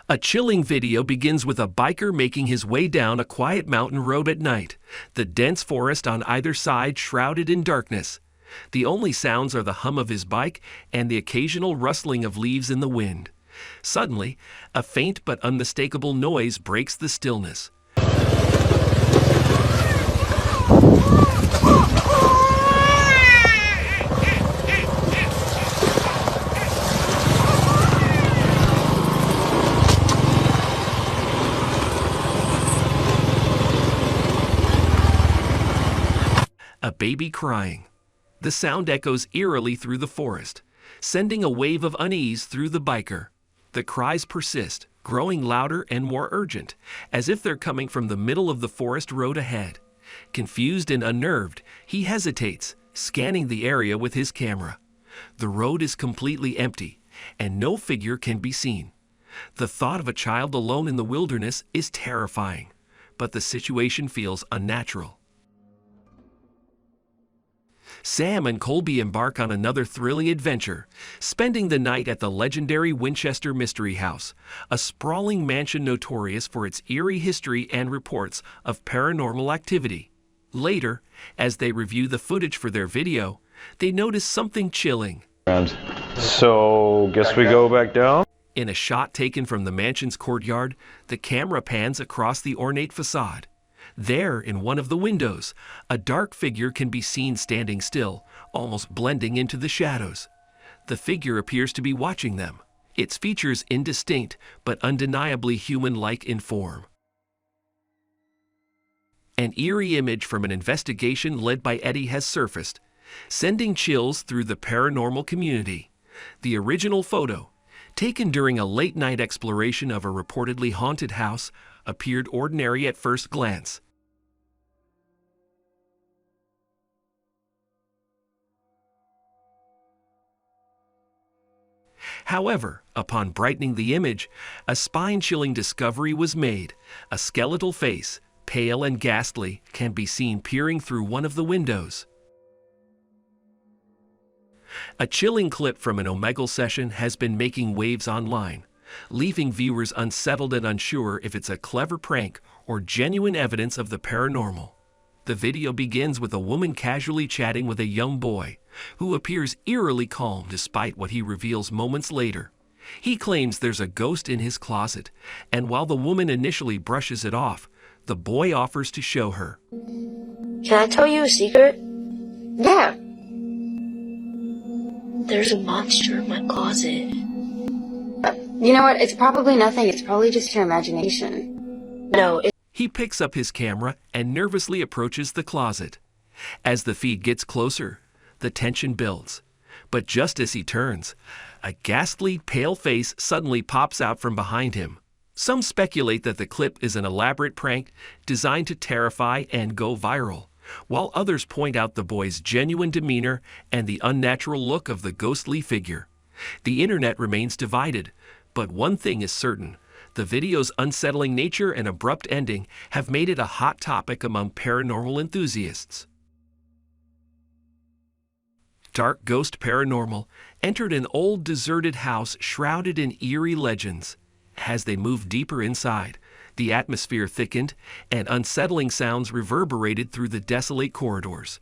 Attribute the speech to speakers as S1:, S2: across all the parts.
S1: A chilling video begins with a biker making his way down a quiet mountain road at night, the dense forest on either side shrouded in darkness. The only sounds are the hum of his bike and the occasional rustling of leaves in the wind. Suddenly, a faint but unmistakable noise breaks the stillness. A baby crying. The sound echoes eerily through the forest, sending a wave of unease through the biker. The cries persist, growing louder and more urgent, as if they're coming from the middle of the forest road ahead. Confused and unnerved, he hesitates, scanning the area with his camera. The road is completely empty, and no figure can be seen. The thought of a child alone in the wilderness is terrifying, but the situation feels unnatural. Sam and Colby embark on another thrilling adventure, spending the night at the legendary Winchester Mystery House, a sprawling mansion notorious for its eerie history and reports of paranormal activity. Later, as they review the footage for their video, they notice something chilling.
S2: So, guess we go back down?
S1: In a shot taken from the mansion's courtyard, the camera pans across the ornate facade. There, in one of the windows, a dark figure can be seen standing still, almost blending into the shadows. The figure appears to be watching them, its features indistinct but undeniably human-like in form. An eerie image from an investigation led by Eddie has surfaced, sending chills through the paranormal community. The original photo, taken during a late-night exploration of a reportedly haunted house, appeared ordinary at first glance. However, upon brightening the image, a spine-chilling discovery was made. A skeletal face, pale and ghastly, can be seen peering through one of the windows. A chilling clip from an Omegle session has been making waves online, leaving viewers unsettled and unsure if it's a clever prank or genuine evidence of the paranormal. The video begins with a woman casually chatting with a young boy, who appears eerily calm despite what he reveals moments later. He claims there's a ghost in his closet, and while the woman initially brushes it off, the boy offers to show her.
S3: Can I tell you a secret?
S4: Yeah.
S3: There's a monster in my closet.
S4: You know what? It's probably nothing. It's probably just your imagination.
S3: No,
S1: He picks up his camera and nervously approaches the closet. As the feed gets closer, the tension builds. But just as he turns, a ghastly, pale face suddenly pops out from behind him. Some speculate that the clip is an elaborate prank designed to terrify and go viral, while others point out the boy's genuine demeanor and the unnatural look of the ghostly figure. The internet remains divided, but one thing is certain. The video's unsettling nature and abrupt ending have made it a hot topic among paranormal enthusiasts. Dark Ghost Paranormal entered an old deserted house shrouded in eerie legends. As they moved deeper inside, the atmosphere thickened and unsettling sounds reverberated through the desolate corridors.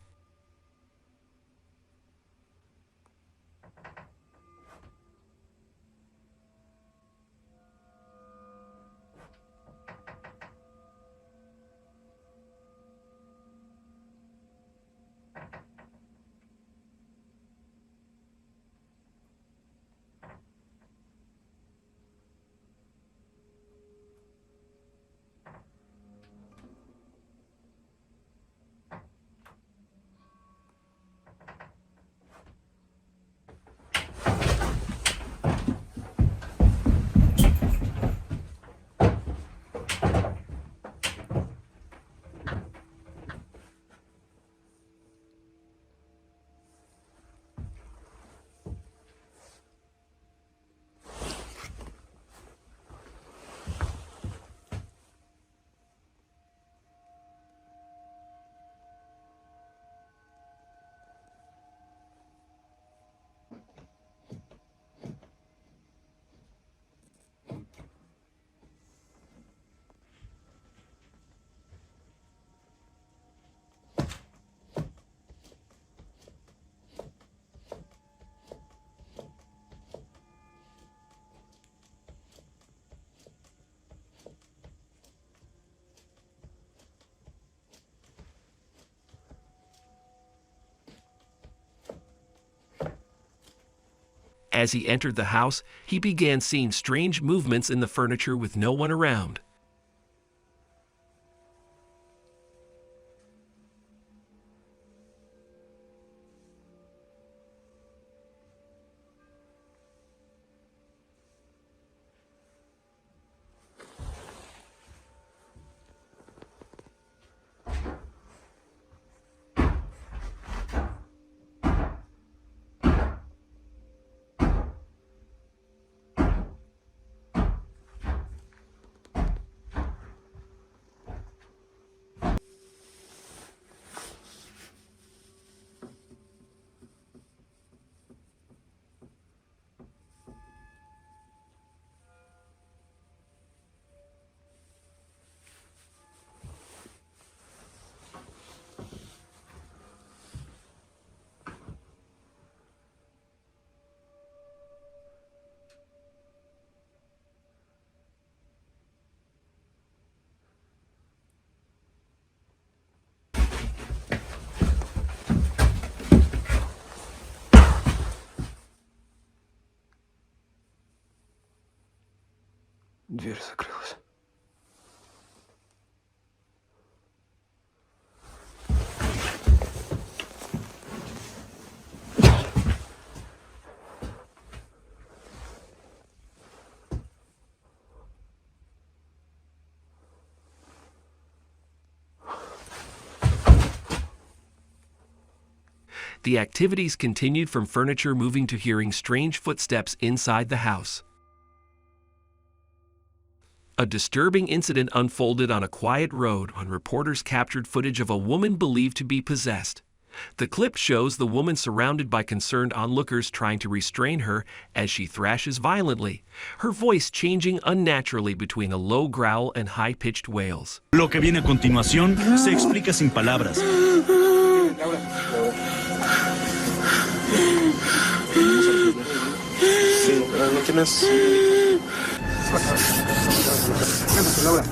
S1: As he entered the house, he began seeing strange movements in the furniture with no one around.
S2: Дверь закрылась.
S1: The activities continued from furniture moving to hearing strange footsteps inside the house. A disturbing incident unfolded on a quiet road when reporters captured footage of a woman believed to be possessed. The clip shows the woman surrounded by concerned onlookers trying to restrain her as she thrashes violently, her voice changing unnaturally between a low growl and high-pitched wails.
S5: Lo que viene a continuación se explica sin palabras.
S6: ¿No tienes? Laura.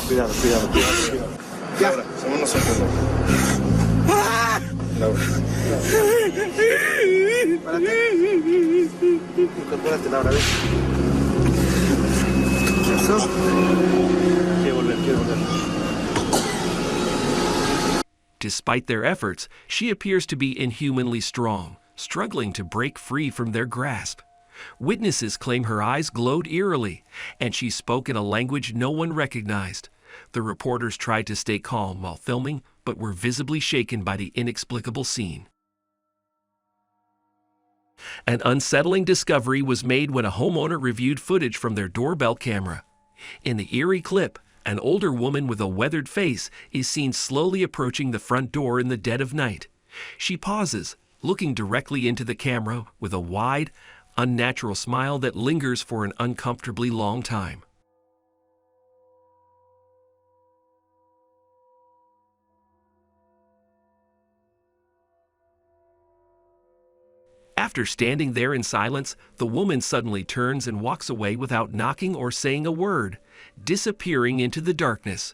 S6: Cuidado. Laura, somos nosotros. Laura. Incorpórate, Laura, ¿ves? ¿Eso? Quiero volver.
S1: Despite their efforts, she appears to be inhumanly strong, struggling to break free from their grasp. Witnesses claim her eyes glowed eerily, and she spoke in a language no one recognized. The reporters tried to stay calm while filming, but were visibly shaken by the inexplicable scene. An unsettling discovery was made when a homeowner reviewed footage from their doorbell camera. In the eerie clip, an older woman with a weathered face is seen slowly approaching the front door in the dead of night. She pauses, looking directly into the camera with a wide, unnatural smile that lingers for an uncomfortably long time. After standing there in silence, the woman suddenly turns and walks away without knocking or saying a word, disappearing into the darkness.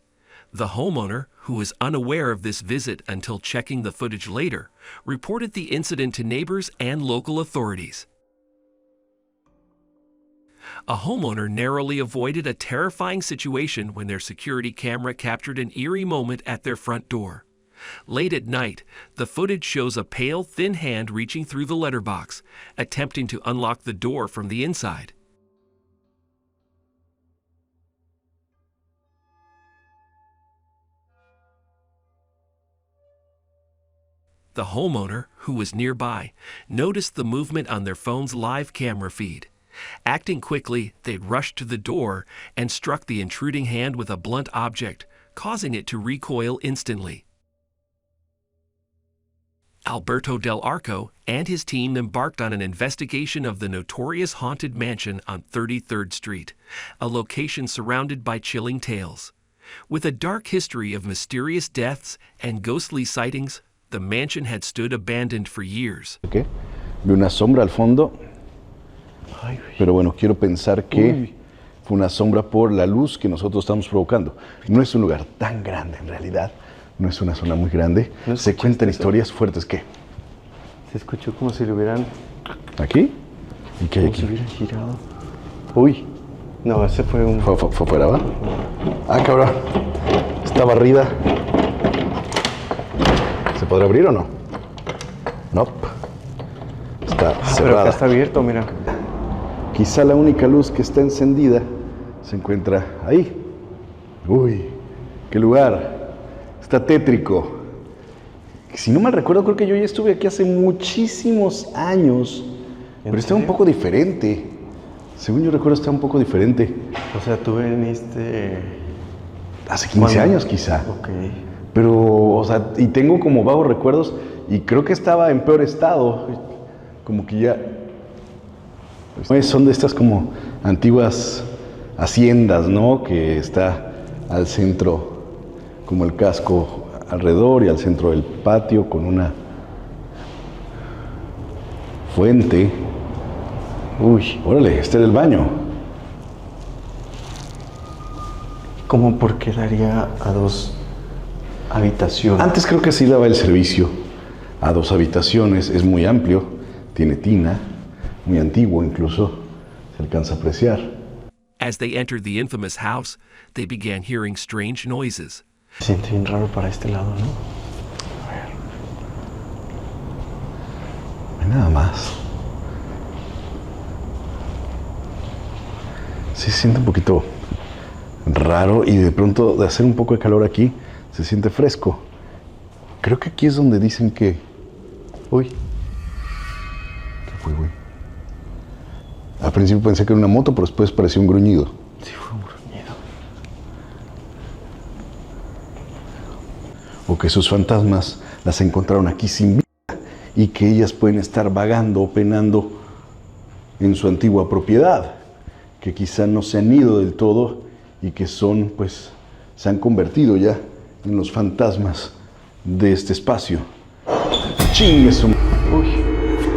S1: The homeowner, who was unaware of this visit until checking the footage later, reported the incident to neighbors and local authorities. A homeowner narrowly avoided a terrifying situation when their security camera captured an eerie moment at their front door. Late at night, the footage shows a pale, thin hand reaching through the letterbox, attempting to unlock the door from the inside. The homeowner, who was nearby, noticed the movement on their phone's live camera feed. Acting quickly, they rushed to the door and struck the intruding hand with a blunt object, causing it to recoil instantly. Alberto Del Arco and his team embarked on an investigation of the notorious haunted mansion on 33rd Street, a location surrounded by chilling tales. With a dark history of mysterious deaths and ghostly sightings, the mansion had stood abandoned for years.
S7: ¿Qué? Vi una sombra al fondo, pero bueno, quiero pensar que fue una sombra por la luz que nosotros estamos provocando. No es un lugar tan grande en realidad, no es una zona muy grande.
S2: ¿No
S7: se cuentan
S2: eso?
S7: historias fuertes. ¿Qué?
S2: Se escuchó como si lo hubieran...
S7: ¿Aquí? ¿Y qué hay
S2: Como si
S7: aquí?
S2: hubieran girado. Uy. No, ese fue un...
S7: ¿Fue afuera, va? Ah, cabrón. Está barrida. ¿Se podrá abrir o no? Nope. Está
S2: Pero
S7: cerrada.
S2: acá está abierto, mira.
S7: Quizá la única luz que está encendida se encuentra ahí. Uy, qué lugar. Está tétrico. Si no mal recuerdo, creo que yo ya estuve aquí hace muchísimos años. Pero está un poco diferente. Según yo recuerdo, está un poco diferente.
S2: O sea, tú veniste...
S7: Hace 15 años quizá.
S2: Ok.
S7: Pero, o sea, y tengo como vagos recuerdos y creo que estaba en peor estado. Como que ya... Son de estas como antiguas haciendas, ¿no? Que está al centro, como el casco alrededor y al centro del patio con una fuente. Uy, órale, este era el baño.
S2: ¿Cómo por qué daría a 2 habitaciones?
S7: Antes creo que sí daba el servicio a 2 habitaciones, es muy amplio, tiene tina, muy antiguo incluso, se alcanza a apreciar.
S1: As they entered the infamous house, they began hearing strange noises.
S2: Se siente bien raro para este lado, ¿no?
S7: A ver. No hay nada más. Sí, se siente un poquito raro y de pronto de hacer un poco de calor aquí, se siente fresco. Creo que aquí es donde dicen que... Uy. ¿Qué fue, güey? Al principio pensé que era una moto, pero después pareció un gruñido.
S2: Sí, fue un gruñido.
S7: O que sus fantasmas las encontraron aquí sin vida y que ellas pueden estar vagando o penando en su antigua propiedad, que quizá no se han ido del todo y que son, pues, se han convertido ya en los fantasmas de este espacio. ¡Chingue su... Uy,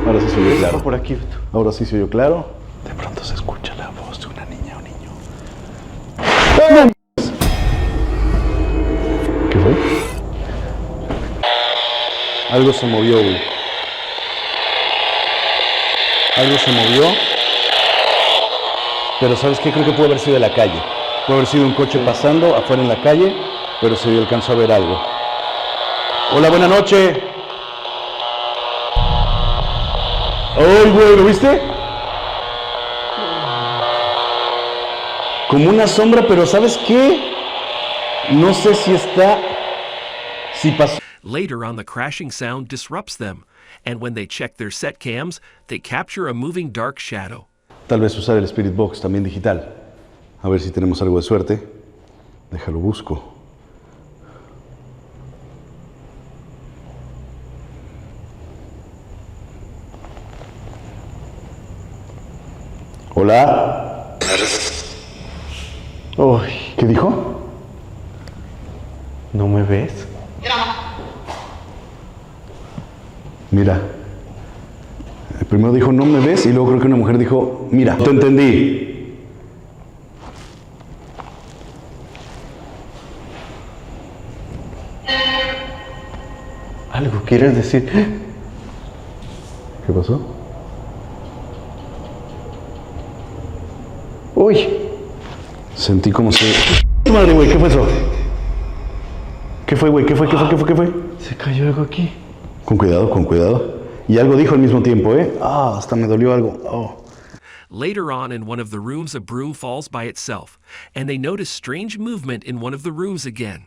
S7: ahora sí se oyó claro.
S2: Por aquí, Beto.
S7: Ahora sí se oyó claro. De pronto se escucha la voz de una niña o niño. ¿Qué fue? Algo se movió, güey. Algo se movió. Pero ¿sabes qué? Creo que puede haber sido de la calle. Puede haber sido un coche pasando afuera en la calle, pero se alcanzó a ver algo. Hola, buena noche. ¡Ay, güey! ¿Lo viste? Como una sombra, pero ¿sabes qué? No sé si está... Si pasó...
S1: Later on, the crashing sound disrupts them, and when they check their set cams, they capture a moving dark shadow.
S7: Tal vez usar el Spirit Box también digital. A ver si tenemos algo de suerte. Déjalo busco. Hola.
S2: Uy,
S7: ¿Qué dijo?
S2: ¿no me ves?
S7: Mira. Primero dijo, no me ves, y luego creo que una mujer dijo, mira, te entendí.
S2: ¿Algo quieres decir?
S7: ¿Qué pasó?
S2: Uy.
S7: Sentí como si... Madre, güey, ¿qué fue eso? ¿Qué fue, güey? ¿Qué fue?
S2: Se cayó algo aquí.
S7: Con cuidado, con cuidado. Y algo dijo al mismo tiempo, ¿eh? Ah, hasta me dolió algo. Oh.
S1: Later on, in one of the rooms, a broom falls by itself, and they notice strange movement in one of the rooms again.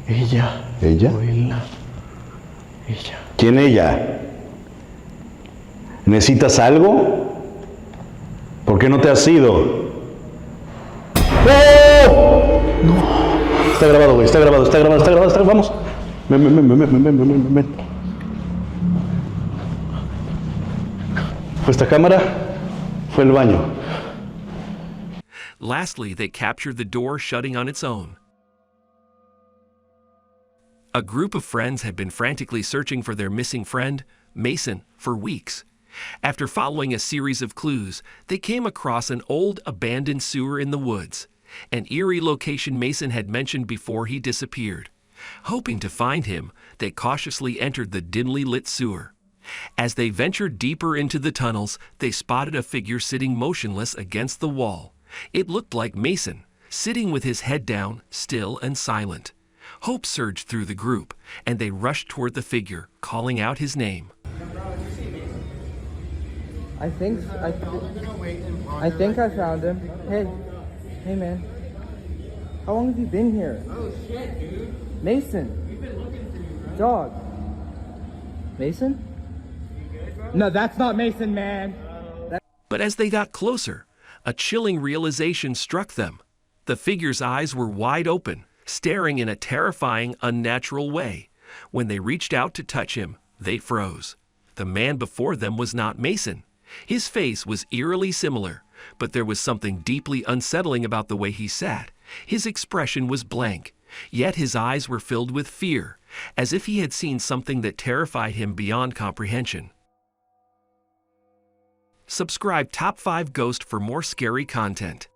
S2: Ella.
S7: ¿Ella?
S2: Ella. Ella.
S7: ¿Quién ella? ¿Necesitas algo? ¿Por qué no te has ido? ¡Oh! No. Está grabado, güey. Está grabado. Vamos. Ven. Fue esta cámara. Fue el baño.
S1: Lastly, they captured the door shutting on its own. A group of friends had been frantically searching for their missing friend, Mason, for weeks. After following a series of clues, they came across an old abandoned sewer in the woods, an eerie location Mason had mentioned before he disappeared. Hoping to find him, they cautiously entered the dimly lit sewer. As they ventured deeper into the tunnels, they spotted a figure sitting motionless against the wall. It looked like Mason, sitting with his head down, still and silent. Hope surged through the group, and they rushed toward the figure, calling out his name.
S8: I think I found him. Hey man. How long have you been here? Oh shit, dude. Mason. We've been looking for you, bro. Dog. Mason? You good, bro? No, that's not Mason, man.
S1: But as they got closer, a chilling realization struck them. The figure's eyes were wide open, staring in a terrifying, unnatural way. When they reached out to touch him, they froze. The man before them was not Mason. His face was eerily similar, but there was something deeply unsettling about the way he sat. His expression was blank, yet his eyes were filled with fear, as if he had seen something that terrified him beyond comprehension. Subscribe Top 5 Ghost for more scary content.